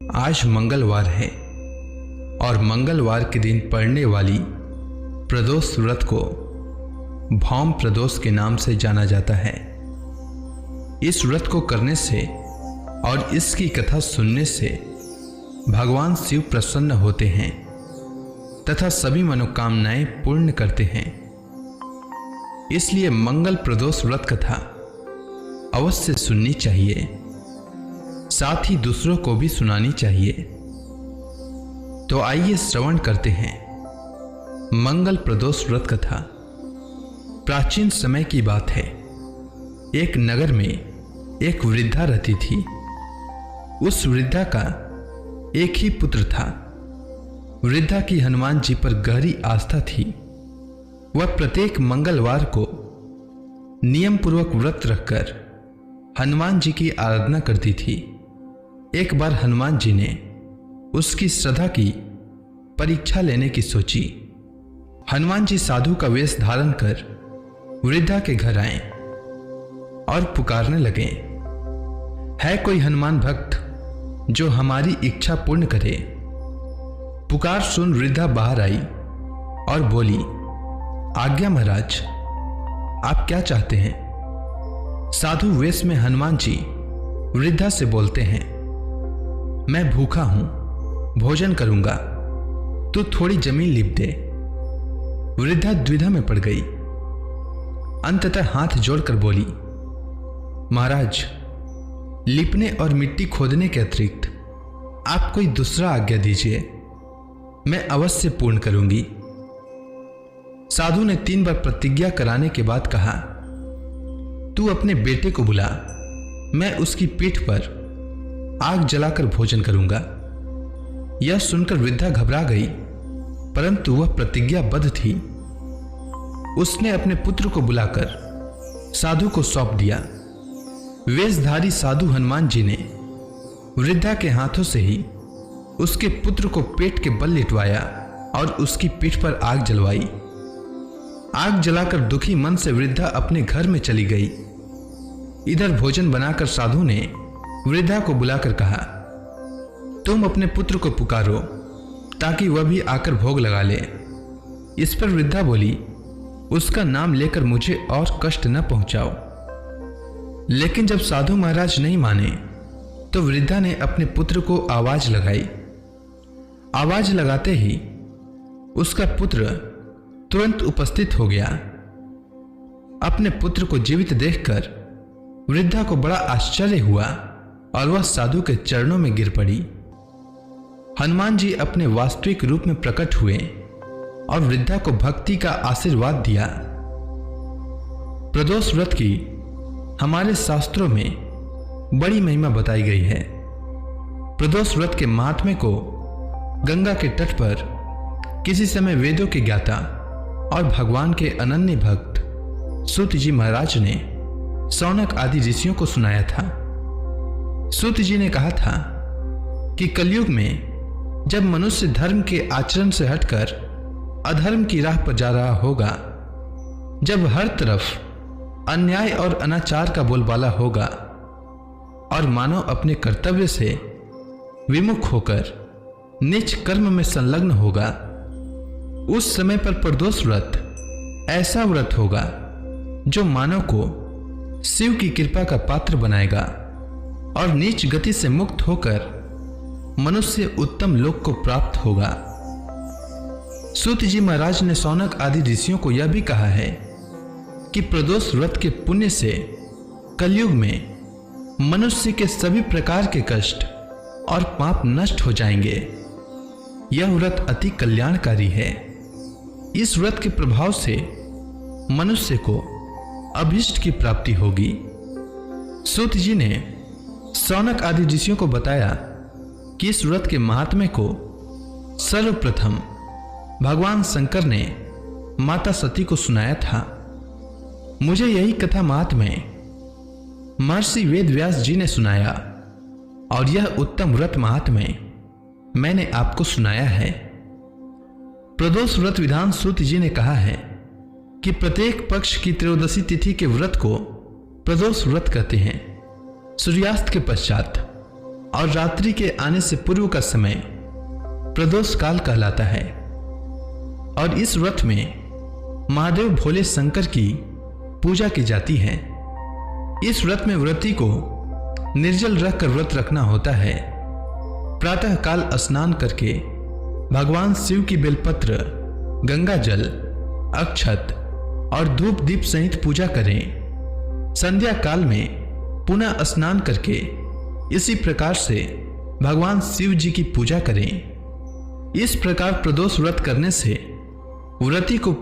आज मंगलवार है और मंगलवार के दिन पड़ने वाली प्रदोष व्रत को भौम प्रदोष के नाम से जाना जाता है। इस व्रत को करने से और इसकी कथा सुनने से भगवान शिव प्रसन्न होते हैं तथा सभी मनोकामनाएं पूर्ण करते हैं। इसलिए मंगल प्रदोष व्रत कथा अवश्य सुननी चाहिए, साथ ही दूसरों को भी सुनानी चाहिए। तो आइए श्रवण करते हैं मंगल प्रदोष व्रत कथा। प्राचीन समय की बात है। एक नगर में एक वृद्धा रहती थी। उस वृद्धा का एक ही पुत्र था। वृद्धा की हनुमान जी पर गहरी आस्था थी। वह प्रत्येक मंगलवार को नियम पूर्वक व्रत रखकर हनुमान जी की आराधना करती थी। एक बार हनुमान जी ने उसकी श्रद्धा की परीक्षा लेने की सोची। हनुमान जी साधु का वेश धारण कर वृद्धा के घर आए और पुकारने लगे, है कोई हनुमान भक्त जो हमारी इच्छा पूर्ण करे। पुकार सुन वृद्धा बाहर आई और बोली, आज्ञा महाराज, आप क्या चाहते हैं। साधु वेश में हनुमान जी वृद्धा से बोलते हैं, मैं भूखा हूं, भोजन करूंगा, तू थोड़ी जमीन लीप दे। वृद्धा द्विधा में पड़ गई। अंततः हाथ जोड़कर बोली, महाराज, लिपने और मिट्टी खोदने के अतिरिक्त आप कोई दूसरा आज्ञा दीजिए, मैं अवश्य पूर्ण करूंगी। साधु ने 3 बार प्रतिज्ञा कराने के बाद कहा, तू अपने बेटे को बुला, मैं उसकी पीठ पर आग जलाकर भोजन करूंगा। यह सुनकर वृद्धा घबरा गई, परंतु वह प्रतिज्ञाबद्ध थी। उसने अपने पुत्र को बुलाकर साधु को सौंप दिया। वेशधारी साधु हनुमान जी ने वृद्धा के हाथों से ही उसके पुत्र को पेट के बल लिटवाया और उसकी पीठ पर आग जलवाई। आग जलाकर दुखी मन से वृद्धा अपने घर में चली गई। इधर भोजन बनाकर साधु ने वृद्धा को बुलाकर कहा, तुम अपने पुत्र को पुकारो ताकि वह भी आकर भोग लगा ले। इस पर वृद्धा बोली, उसका नाम लेकर मुझे और कष्ट न पहुंचाओ। लेकिन जब साधु महाराज नहीं माने तो वृद्धा ने अपने पुत्र को आवाज लगाई। आवाज लगाते ही उसका पुत्र तुरंत उपस्थित हो गया। अपने पुत्र को जीवित देखकर वृद्धा को बड़ा आश्चर्य हुआ और वह साधु के चरणों में गिर पड़ी। हनुमान जी अपने वास्तविक रूप में प्रकट हुए और वृद्धा को भक्ति का आशीर्वाद दिया। प्रदोष व्रत की हमारे शास्त्रों में बड़ी महिमा बताई गई है। प्रदोष व्रत के महात्म्य को गंगा के तट पर किसी समय वेदों के ज्ञाता और भगवान के अनन्य भक्त सूत जी महाराज ने शौनक आदि ऋषियों को सुनाया था। सूत जी ने कहा था कि कलयुग में जब मनुष्य धर्म के आचरण से हटकर अधर्म की राह पर जा रहा होगा, जब हर तरफ अन्याय और अनाचार का बोलबाला होगा और मानव अपने कर्तव्य से विमुख होकर नीच कर्म में संलग्न होगा, उस समय पर प्रदोष व्रत ऐसा व्रत होगा जो मानव को शिव की कृपा का पात्र बनाएगा और नीच गति से मुक्त होकर मनुष्य उत्तम लोक को प्राप्त होगा। सूत जी महाराज ने शौनक आदि ऋषियों को यह भी कहा है कि प्रदोष व्रत के पुण्य से कलयुग में मनुष्य के सभी प्रकार के कष्ट और पाप नष्ट हो जाएंगे। यह व्रत अति कल्याणकारी है। इस व्रत के प्रभाव से मनुष्य को अभीष्ट की प्राप्ति होगी। सूत जी ने शौनक आदि ऋषियों को बताया कि इस व्रत के महात्म्य को सर्वप्रथम भगवान शंकर ने माता सती को सुनाया था। मुझे यही कथा महात्म्य महर्षि वेदव्यास जी ने सुनाया और यह उत्तम व्रत महात्म्य मैंने आपको सुनाया है। प्रदोष व्रत विधान सूत जी ने कहा है कि प्रत्येक पक्ष की त्रयोदशी तिथि के व्रत को प्रदोष व्रत कहते हैं। सूर्यास्त के पश्चात और रात्रि के आने से पूर्व का समय प्रदोष काल कहलाता है। और इस व्रत में महादेव भोले शंकर की पूजा की जाती है। इस व्रत में व्रती को निर्जल रखकर व्रत रखना होता है। प्रातः काल स्नान करके भगवान शिव की बेलपत्र, गंगा जल, अक्षत और धूप दीप सहित पूजा करें। संध्या काल में पुनः स्नान करके इसी प्रकार से भगवान शिव जी की पूजा करें। इस प्रकार प्रदोष व्रत करने से व्रती को